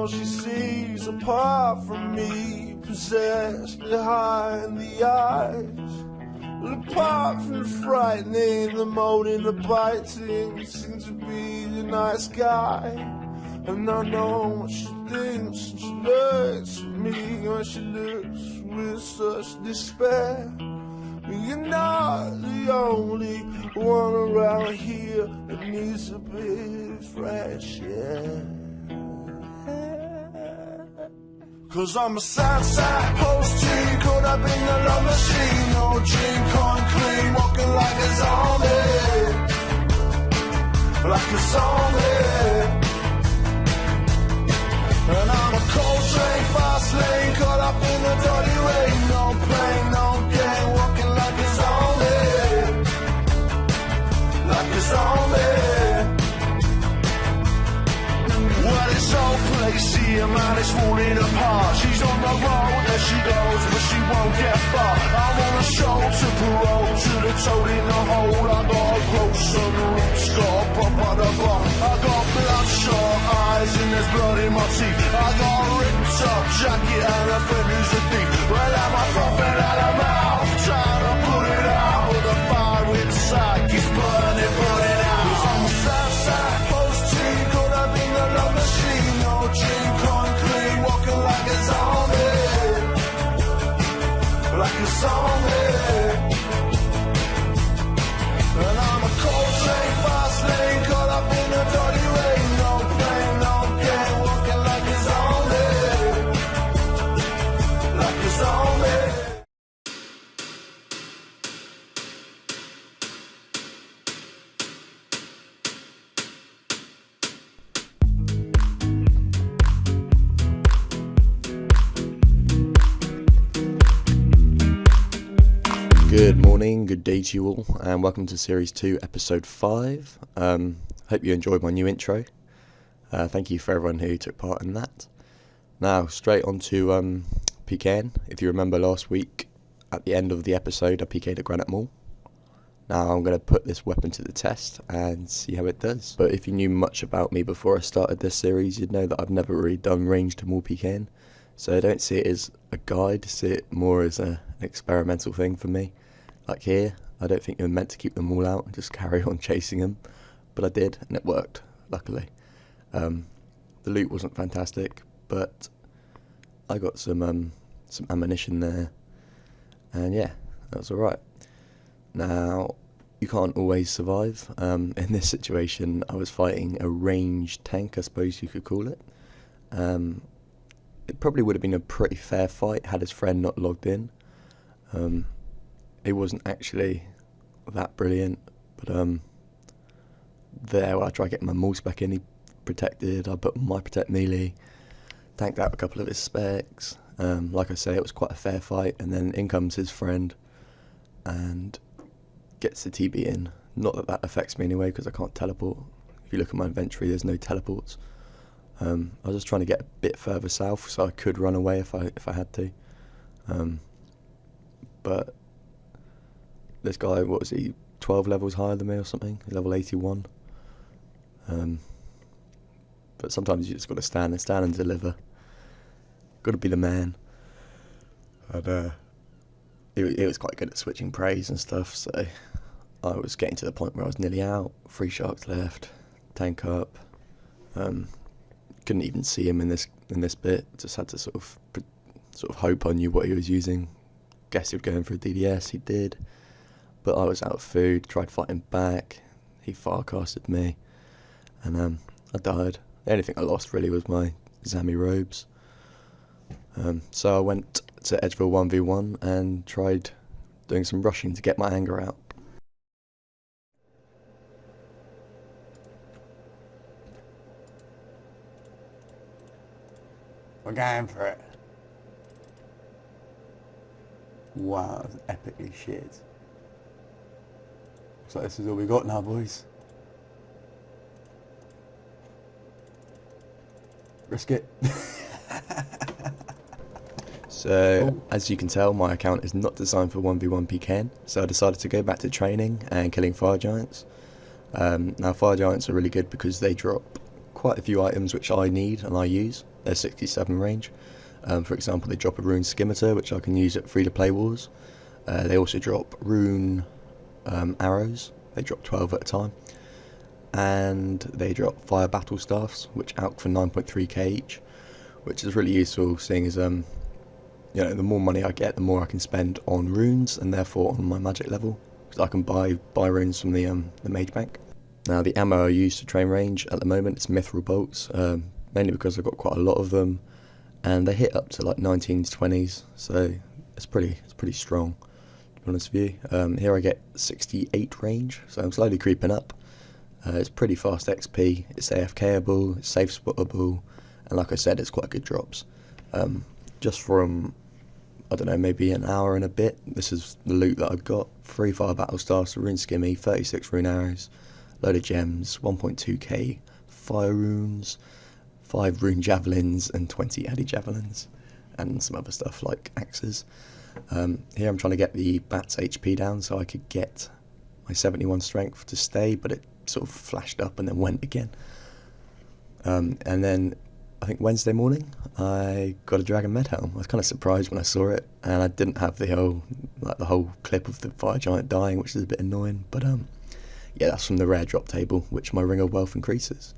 all she sees apart from me, possessed behind the eyes. But apart from the frightening, the molding, the biting, seems to be the nice guy. And I know what she thinks, and she looks at me when she looks with such despair. You're not the only one around here that needs a bit of fresh air. 'Cause I'm a sad post-teen, caught up in the love machine. No drink on clean, walking like a zombie. Like a zombie. And I'm a cold train, fast lane, caught up in the dirty rain. No pain, no gain, walking like a zombie. Like a zombie. Well, it's so placey, a man is falling apart. She's on the road, there she goes, but she won't get far. I'm on a show to parole, to the toad in the hole. I got a gross on the roots, got a pop on the bar. I got bloodshot eyes and there's blood in my teeth. I got a ripped up jacket and a friend who's a thief. Well, I'm a prophet out of mouth, trying to put it out. The fire inside keeps burning, burning out. 'Cause I'm a sad post-teen, caught up in the love machine. No drink on clean, walking like a zombie. Like a zombie. And I'm a cold train, fast lane, caught up in the dirty rain. No pain, no gain, walking like a zombie. Like a zombie. Good morning, good day to you all, and welcome to Series 2, Episode 5. Hope you enjoyed my new intro. Thank you for everyone who took part in that. Now, straight on to PKing. If you remember last week, at the end of the episode, I PK'd at Granite Mall. Now I'm going to put this weapon to the test and see how it does. But if you knew much about me before I started this series, you'd know that I've never really done ranged mall PKing. So I don't see it as a guide, see it more as an experimental thing for me. Like here, I don't think you're meant to keep them all out and just carry on chasing them, but I did, and it worked, luckily. The loot wasn't fantastic, but I got some ammunition there, and yeah, that was alright. Now, you can't always survive. In this situation, I was fighting a ranged tank, I suppose you could call it. It probably would have been a pretty fair fight had his friend not logged in. It wasn't actually that brilliant, but there I tried getting my Morse back in, he protected, I put my protect melee, tanked out a couple of his specs. Like I say, it was quite a fair fight, and then in comes his friend and gets the TB in. Not that that affects me anyway, because I can't teleport. If you look at my inventory, there's no teleports. I was just trying to get a bit further south so I could run away if I had to. But this guy, what was he, 12 levels higher than me or something? Level 81. But sometimes you just got to stand and deliver. Got to be the man. And it was quite good at switching praise and stuff, so I was getting to the point where I was nearly out. 3 sharks left, tank up. Couldn't even see him in this bit. Just had to sort of hope I knew what he was using. Guess he would go in for a DDS. He did, but I was out of food. Tried fighting back. He farcasted me, and I died. The only thing I lost really was my Zami robes. So I went to Edgeville 1v1 and tried doing some rushing to get my anger out. We're going for it. Wow, that's epically shit. Looks like this is all we got now, boys. Risk it. So, as you can tell, my account is not designed for 1v1 PKing, so I decided to go back to training and killing fire giants. Now, fire giants are really good because they drop quite a few items which I need and I use. They're 67 range. For example, they drop a rune scimitar, which I can use at free-to-play wars. They also drop rune arrows. They drop 12 at a time. And they drop fire battle staffs, which out for 9.3k each, which is really useful, seeing as you know, the more money I get, the more I can spend on runes and therefore on my magic level, because I can buy runes from the mage bank. Now the ammo I use to train range at the moment is mithril bolts, mainly because I've got quite a lot of them, and they hit up to like 19s, 20s, so it's pretty strong, to be honest with you. Here I get 68 range, so I'm slowly creeping up. It's pretty fast XP, it's AFKable, it's safe spottable, and like I said, it's quite good drops. Just from, I don't know, maybe an hour and a bit, this is the loot that I've got. 3 fire battle staffs, a rune skimmy, 36 rune arrows, load of gems, 1.2k fire runes, 5 rune javelins, and 20 addy javelins, and some other stuff like axes. Here I'm trying to get the bat's HP down so I could get my 71 strength to stay, but it sort of flashed up and then went again. And then I think Wednesday morning I got a dragon med helm. I was kind of surprised when I saw it, and I didn't have the whole clip of the fire giant dying, which is a bit annoying, but yeah, that's from the rare drop table, which my ring of wealth increases.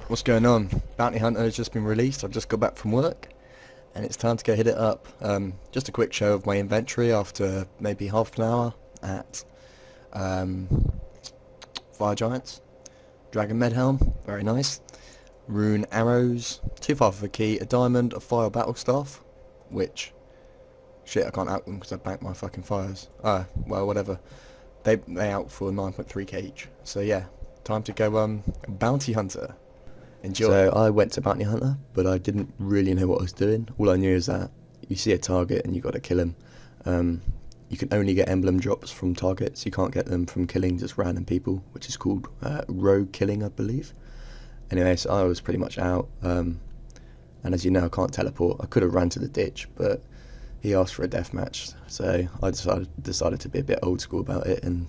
What's going on? Bounty Hunter has just been released. I've just got back from work and it's time to go hit it up. Just a quick show of my inventory after maybe half an hour at fire giants. Dragon med helm, very nice. Rune arrows, 2 5 of a key, a diamond, a fire battle staff, which, shit, I can't out them because I banked my fucking fires. Well, whatever. They out for 9.3k each. So yeah, time to go bounty hunter. Enjoy. So I went to bounty hunter, but I didn't really know what I was doing. All I knew is that you see a target and you got to kill him. You can only get emblem drops from targets. You can't get them from killing just random people, which is called rogue killing, I believe. Anyway, so I was pretty much out, and as you know, I can't teleport. I could have ran to the ditch, but he asked for a deathmatch, so I decided to be a bit old school about it and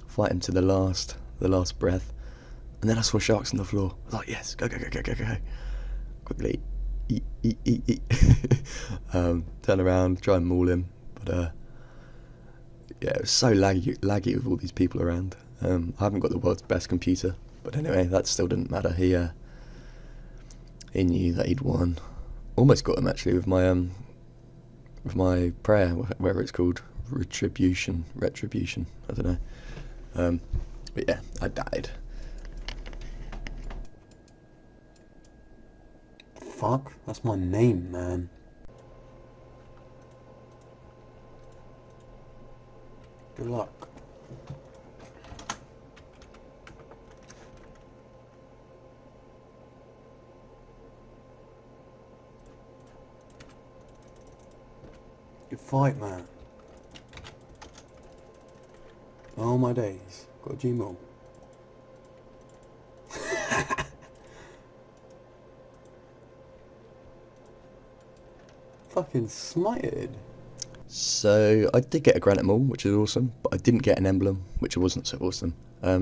fight him to the last breath. And then I saw sharks on the floor. I was like, yes, go. Quickly, eat. Turn around, try and maul him, but yeah, it was so laggy with all these people around. I haven't got the world's best computer, but anyway, that still didn't matter. He knew that he'd won. Almost got him actually with my prayer, whatever it's called, retribution. I don't know. But yeah, I died. Fuck, that's my name, man. Good luck. Good fight, man. All my days. Got a Gmail. Fucking smited. So I did get a granite maul, which is awesome, but I didn't get an emblem, which wasn't so awesome.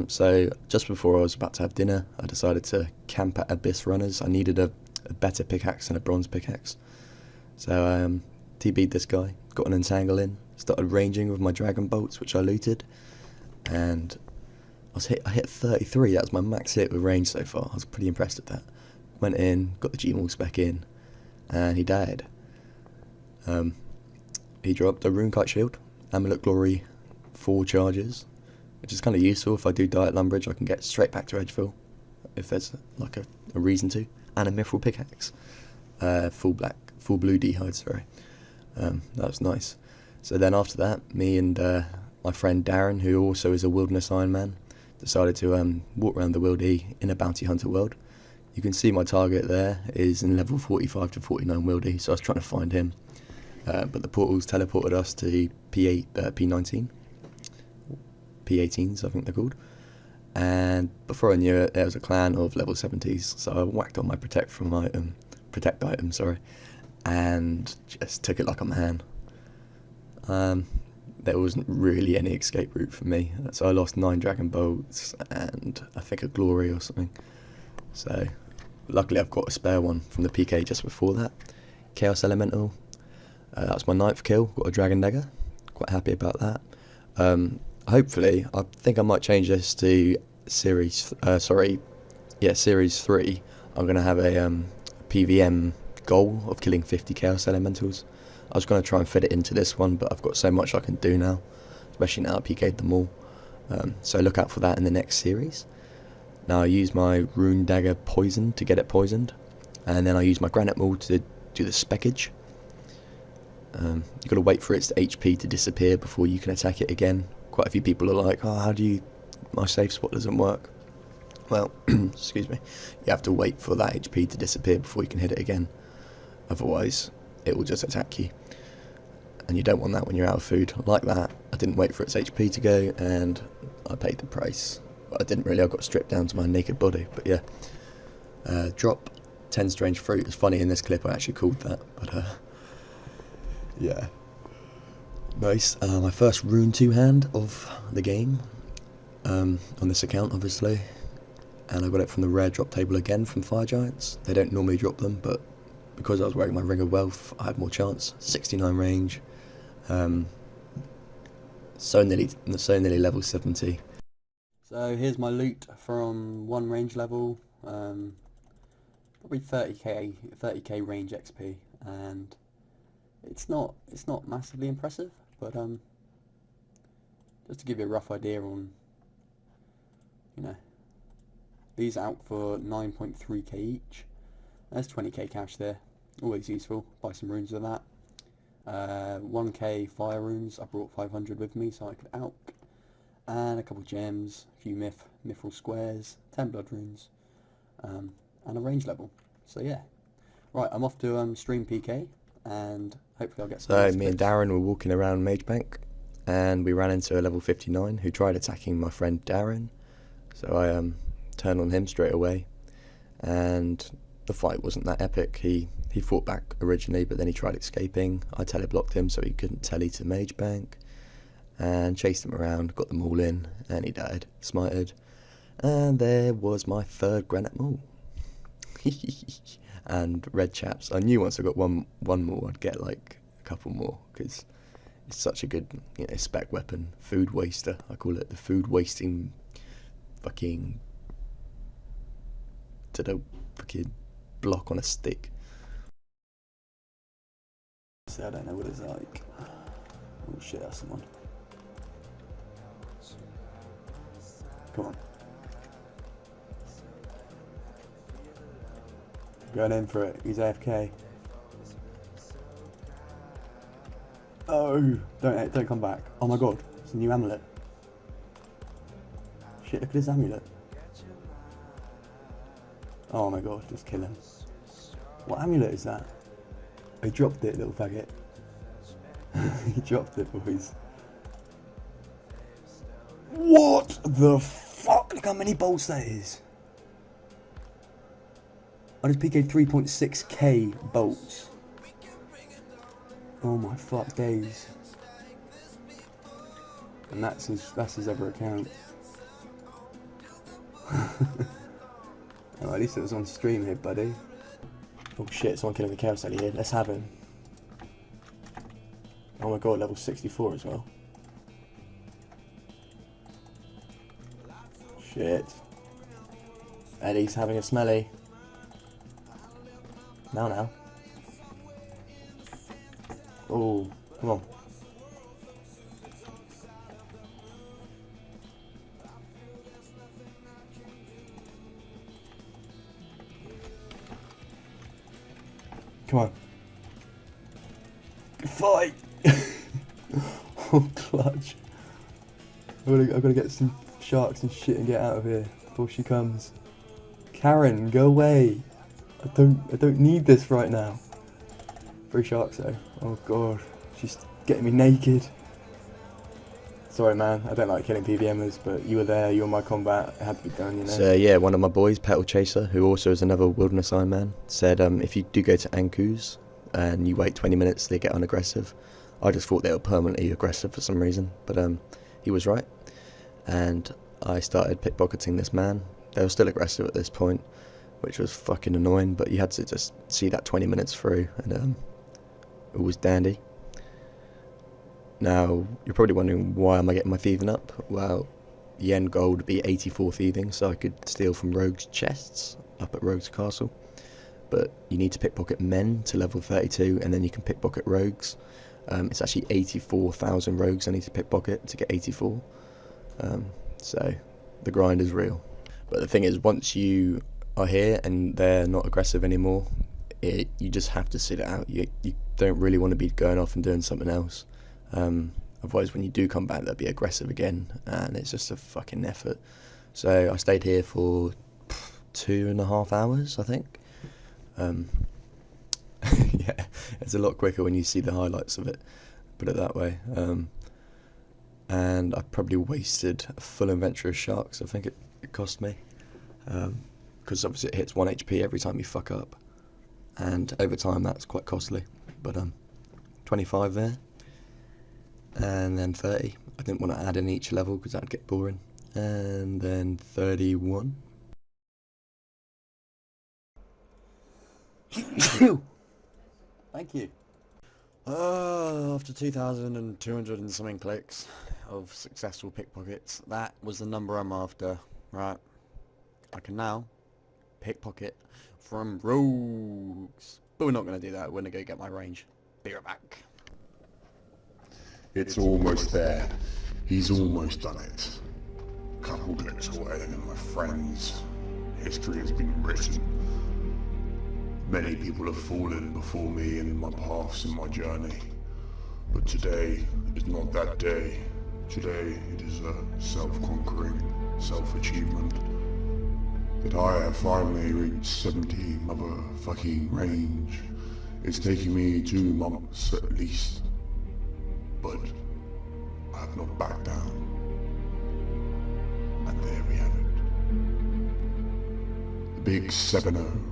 So just before I was about to have dinner, I decided to camp at Abyss Runners. I needed a better pickaxe than a bronze pickaxe. So TB'd this guy, got an entangle in, started ranging with my dragon bolts, which I looted, and I hit 33. That was my max hit with range so far. I was pretty impressed at that. Went in, got the Gmaul spec in, and he died. He dropped a rune kite shield, amulet glory, 4 charges, which is kind of useful. If I do die at Lumbridge, I can get straight back to Edgeville, if there's like a reason to, and a mithril pickaxe, full blue d'hide, sorry. That was nice. So then after that, me and my friend Darren, who also is a wilderness Iron Man, decided to walk around the wildy in a bounty hunter world. You can see my target there is in level 45 to 49 wildy, so I was trying to find him. But the portals teleported us to P19, P18s I think they're called, and before I knew it, there was a clan of level 70s, so I whacked on my protect item, and just took it like a man. There wasn't really any escape route for me, so I lost 9 dragon bolts and I think a glory or something. So luckily I've got a spare one from the PK just before that. Chaos Elemental. That was my 9th kill. Got a Dragon Dagger. Quite happy about that. Hopefully, I think I might change this to series 3. I'm going to have a PVM goal of killing 50 Chaos Elementals. I was going to try and fit it into this one, but I've got so much I can do now, especially now I PK'd them all. So look out for that in the next series. Now I use my Rune Dagger Poison to get it poisoned, and then I use my Granite Maul to do the speckage. You've got to wait for its HP to disappear before you can attack it again. Quite a few people are like, oh, my safe spot doesn't work. Well, excuse me, you have to wait for that HP to disappear before you can hit it again. Otherwise, it will just attack you. And you don't want that when you're out of food. Like that, I didn't wait for its HP to go, and I paid the price. Well, I didn't really, I got stripped down to my naked body, but yeah. Drop 10 strange fruit. It's funny, in this clip I actually called that, but yeah. Nice. My first Rune 2 hand of the game, on this account obviously, and I got it from the rare drop table again from Fire Giants. They don't normally drop them, but because I was wearing my Ring of Wealth, I had more chance. 69 range, so nearly level 70. So here's my loot from 1 range level, probably 30k range XP, and it's not massively impressive, but just to give you a rough idea on, these are out for 9.3k each. There's 20k cash there, always useful. Buy some runes with that. 1k fire runes, I brought 500 with me so I could alch, and a couple gems, a few mithril squares, 10 blood runes, and a range level. So yeah, right, I'm off to stream PK, and hopefully I'll get some. So me and Darren were walking around Magebank, and we ran into a level 59 who tried attacking my friend Darren. So I turned on him straight away, and the fight wasn't that epic. He fought back originally, but then he tried escaping. I teleblocked him so he couldn't telly to Magebank, and chased him around, got them all in, and he died, smited. And there was my 3rd Granite Maul. And red chaps. I knew once I got one more, I'd get like a couple more, because it's such a good, spec weapon. Food waster, I call it. The food wasting fucking block on a stick. I don't know what it's like. Oh shit, that's someone. Come on. Going in for it. He's AFK. Oh, don't come back. Oh my god, it's a new amulet. Shit, look at his amulet. Oh my god, just kill him. What amulet is that? He dropped it, little faggot. He dropped it, boys. What the fuck? Look how many bolts that is. I just PK'd 3.6k bolts. Oh my fuck days. And that's his other account. Oh, at least it was on stream here, buddy. Oh shit, someone killing the Chaos Ellie here. Let's have him. Oh my god, level 64 as well. Shit. Eddie's having a smelly. Now. Oh, come on. Come on. Fight! Oh, clutch. I've got to get some sharks and shit and get out of here before she comes. Karen, go away. I don't need this right now. 3 sharks though. Oh god. She's getting me naked. Sorry man, I don't like killing PVMers, but you were there, you were my combat, it had to be done, So yeah, one of my boys, Petal Chaser, who also is another Wilderness Iron Man, said if you do go to Ankus and you wait 20 minutes, they get unaggressive. I just thought they were permanently aggressive for some reason, but he was right. And I started pickpocketing this man. They were still aggressive at this point, which was fucking annoying, but you had to just see that 20 minutes through, and it was dandy. Now, you're probably wondering, why am I getting my thieving up? Well, the end goal would be 84 thieving, so I could steal from rogues' chests up at Rogue's Castle. But you need to pickpocket men to level 32, and then you can pickpocket rogues. It's actually 84,000 rogues I need to pickpocket to get 84. So the grind is real. But the thing is, once you are here and they're not aggressive anymore, you just have to sit it out. You don't really want to be going off and doing something else. Otherwise, when you do come back, they'll be aggressive again, and it's just a fucking effort. So I stayed here for 2.5 hours, I think. Yeah, it's a lot quicker when you see the highlights of it, put it that way. And I probably wasted a full inventory of sharks, I think it cost me. Because obviously it hits 1 HP every time you fuck up. And over time that's quite costly. But 25 there. And then 30. I didn't want to add in each level because that'd get boring. And then 31. Thank you. After 2,200 and something clicks of successful pickpockets, that was the number I'm after. Right. I can now pickpocket from rogues. But we're not going to do that. We're going to go get my range. Be right back. It's almost there. He's almost done it. Couple clicks away and my friends. History has been written. Many people have fallen before me in my paths and my journey. But today is not that day. Today it is a self-conquering, self-achievement. That I have finally reached 70 motherfucking range. It's taking me 2 months at least. But I have not backed down. And there we have it. The big 7-0.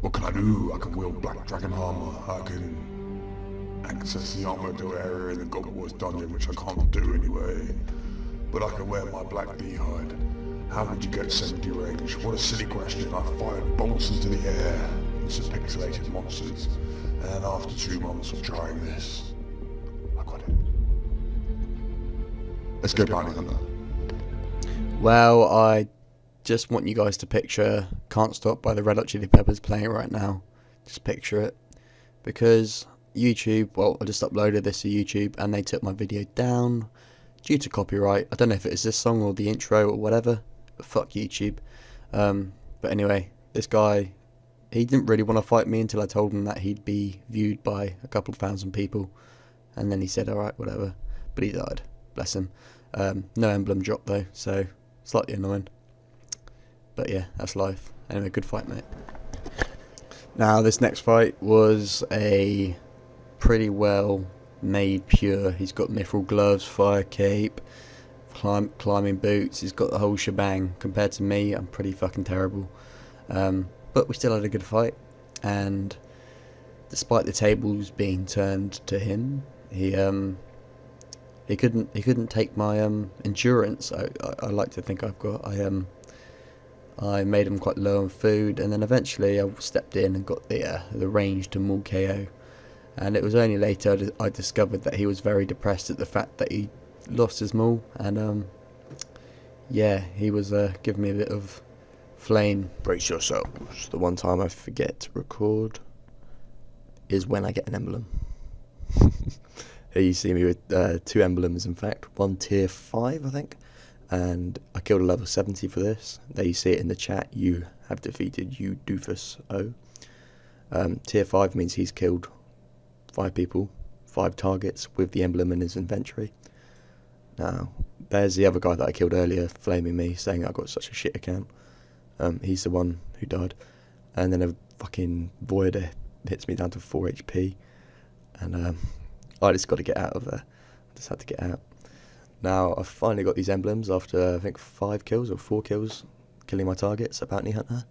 What can I do? I can wield Black Dragon armor. I can access the armored area in the God Wars dungeon, which I can't do anyway. But I can wear my black beehide. How would you get 70 range? What a silly question. I fired bolts into the air into pixelated monsters. And after 2 months of trying this, I got it. Let's go bounty hunter. Well, I just want you guys to picture Can't Stop by the Red Hot Chili Peppers playing right now. Just picture it. Because YouTube, well, I just uploaded this to YouTube and they took my video down due to copyright. I don't know if it is this song or the intro or whatever, but fuck YouTube. But anyway, this guy, he didn't really want to fight me until I told him that he'd be viewed by a couple of thousand people. And then he said, alright, whatever. But he died. Bless him. No emblem drop though, so slightly annoying. But yeah, that's life. Anyway, good fight, mate. Now, this next fight was a pretty well made pure. He's got mithril gloves, fire cape, climbing boots. He's got the whole shebang. Compared to me, I'm pretty fucking terrible. But we still had a good fight. And despite the tables being turned to him, he couldn't take my endurance. I like to think I've got. I made him quite low on food, and then eventually I stepped in and got the range to Maul KO. And it was only later I discovered that he was very depressed at the fact that he lost his Maul, and yeah, he was giving me a bit of flame. Brace yourselves. The one time I forget to record is when I get an emblem. Here you see me with 2 emblems, in fact. One tier 5, I think. And I killed a level 70 for this. There you see it in the chat. You have defeated you doofus O. Tier 5 means he's killed 5 people, 5 targets with the emblem in his inventory. Now, there's the other guy that I killed earlier, flaming me, saying I got such a shit account. He's the one who died. And then a fucking void hits me down to 4 HP. And I just got to get out of there. I just had to get out. Now, I've finally got these emblems after, I think, 5 kills or 4 kills, killing my targets at Bounty Hunter.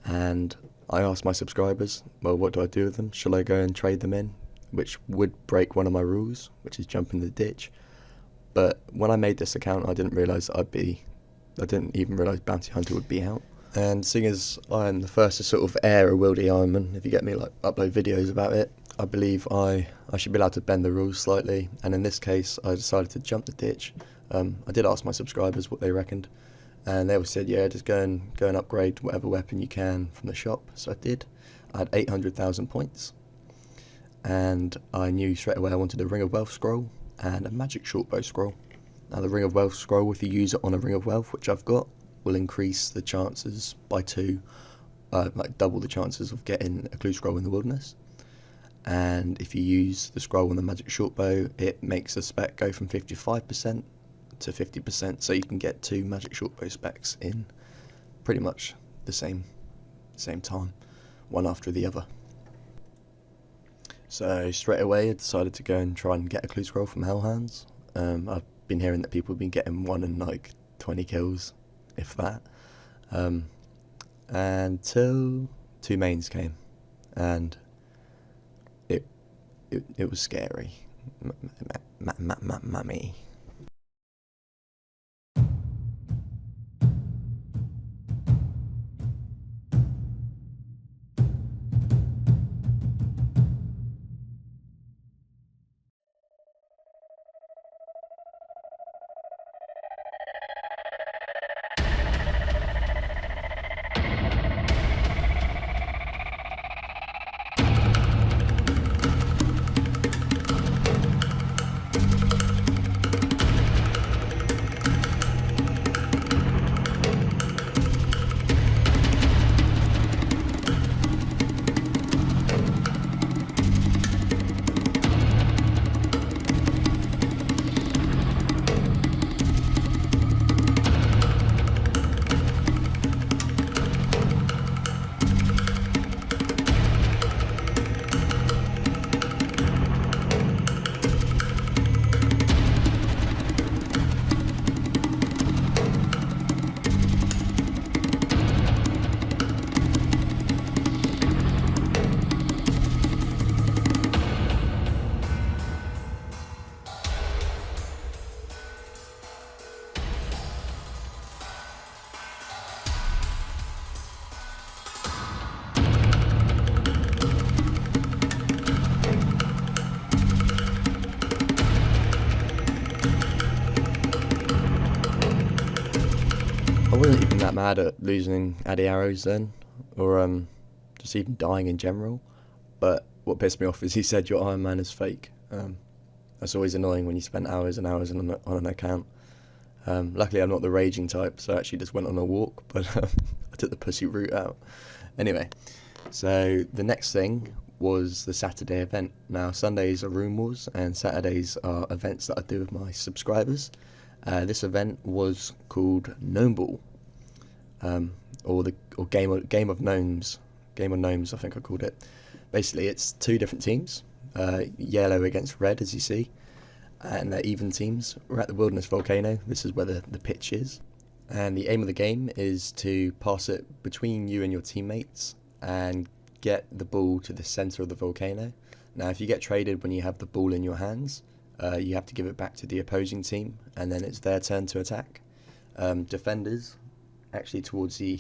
And I asked my subscribers, well, what do I do with them? Shall I go and trade them in? Which would break one of my rules, which is jump in the ditch. But when I made this account, I didn't realise that I'd be I didn't even realise Bounty Hunter would be out. And seeing as I'm the first to sort of air a Wildy Ironman, if you get me, like, upload videos about it, I believe I should be allowed to bend the rules slightly, and in this case I decided to jump the ditch. I did ask my subscribers what they reckoned, and they all said, yeah, just go and upgrade whatever weapon you can from the shop. So I did. I had 800,000 points, and I knew straight away I wanted a Ring of Wealth scroll and a magic shortbow scroll. Now the Ring of Wealth scroll, if you use it on a Ring of Wealth, which I've got, will increase the chances by 2, like double the chances of getting a clue scroll in the wilderness. And if you use the scroll on the magic shortbow, it makes the spec go from 55% to 50%, so you can get 2 magic shortbow specs in pretty much the same time, one after the other. So straight away I decided to go and try and get a clue scroll from Hellhounds. I've been hearing that people have been getting 1 in like 20 kills, if that, until 2 mains came, and it was scary. Mummy. I wasn't even that mad at losing Addy arrows then, or just even dying in general, but what pissed me off is he said your Iron Man is fake. That's always annoying when you spend hours and hours on an account. Luckily I'm not the raging type, so I actually just went on a walk, but I took the pussy route out. Anyway, so the next thing was the Saturday event. Now Sundays are Room Wars and Saturdays are events that I do with my subscribers. This event was called Gnome Ball, or Game of Gnomes. Game of Gnomes, I think I called it. Basically, it's 2 different teams, yellow against red, as you see, and they're even teams. We're at the Wilderness Volcano. This is where the pitch is, and the aim of the game is to pass it between you and your teammates and get the ball to the center of the volcano. Now, if you get traded when you have the ball in your hands, you have to give it back to the opposing team, and then it's their turn to attack. Defenders, actually towards the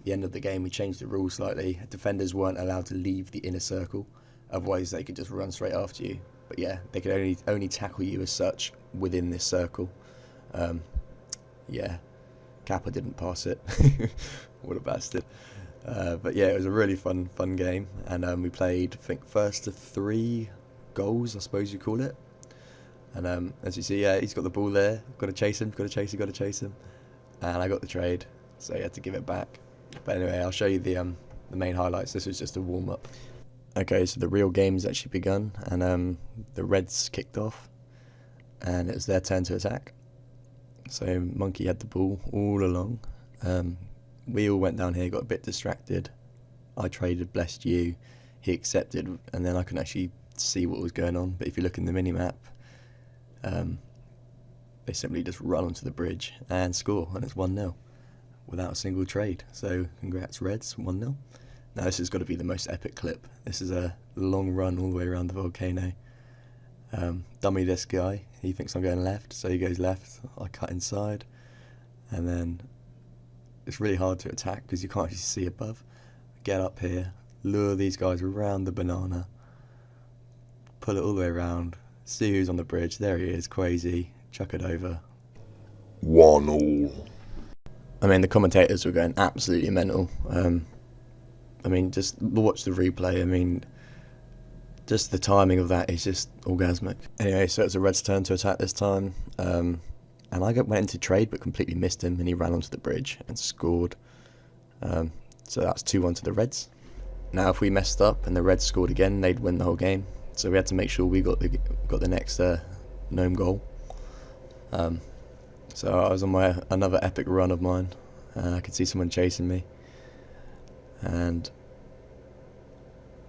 end of the game, we changed the rules slightly. Defenders weren't allowed to leave the inner circle, otherwise they could just run straight after you. But yeah, they could only tackle you as such within this circle. Yeah, Kappa didn't pass it. What a bastard. But yeah, it was a really fun game, and we played, I think, first to 3 goals, I suppose you call it. And as you see, yeah, he's got the ball there. Got to chase him, got to chase him. And I got the trade, so he had to give it back. But anyway, I'll show you the main highlights. This was just a warm-up. Okay, so the real game's actually begun, and the Reds kicked off, and it was their turn to attack. So Monkey had the ball all along. We all went down here, got a bit distracted. I traded, blessed you. He accepted, and then I couldn't actually see what was going on. But if you look in the mini-map, they simply just run onto the bridge and score, and it's 1-0 without a single trade. So congrats Reds, 1-0. Now this has got to be the most epic clip. This is a long run all the way around the volcano. Dummy this guy, he thinks I'm going left, so he goes left. I cut inside, and then it's really hard to attack because you can't actually see above. Get up here, lure these guys around the banana, pull it all the way around, see who's on the bridge. There he is, Quasi. Chuck it over. 1-1. I mean, the commentators were going absolutely mental. I mean, just watch the replay. I mean, just the timing of that is just orgasmic. Anyway, so it's a red's turn to attack this time. And I went into trade but completely missed him, and he ran onto the bridge and scored. So that's 2-1 to the reds. Now if we messed up and the reds scored again, they'd win the whole game. So we had to make sure we got the next gnome goal. So I was on another epic run of mine. I could see someone chasing me, and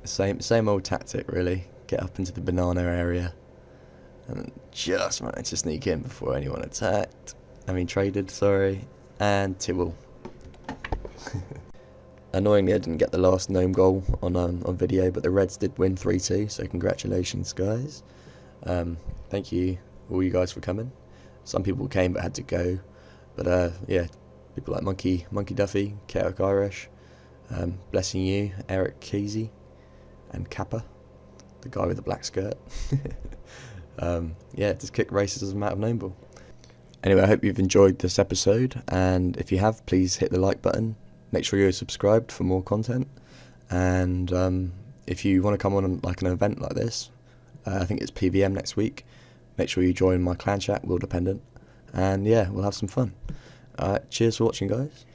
same old tactic really. Get up into the banana area and just managed to sneak in before anyone traded, sorry, and Tibble. Annoyingly, I didn't get the last gnome goal on video, but the Reds did win 3-2, so congratulations, guys. Thank you, all you guys, for coming. Some people came but had to go, but yeah, people like Monkey Duffy, Chaotic Irish, Blessing You, Eric Kesey, and Kappa, the guy with the black skirt. Yeah, just kick racism out of Gnome Ball. Anyway, I hope you've enjoyed this episode, and if you have, please hit the like button. Make sure you're subscribed for more content, and if you want to come on like an event like this, I think it's PVM next week, make sure you join my clan chat, Wildependant, and yeah, we'll have some fun. Alright, cheers for watching, guys.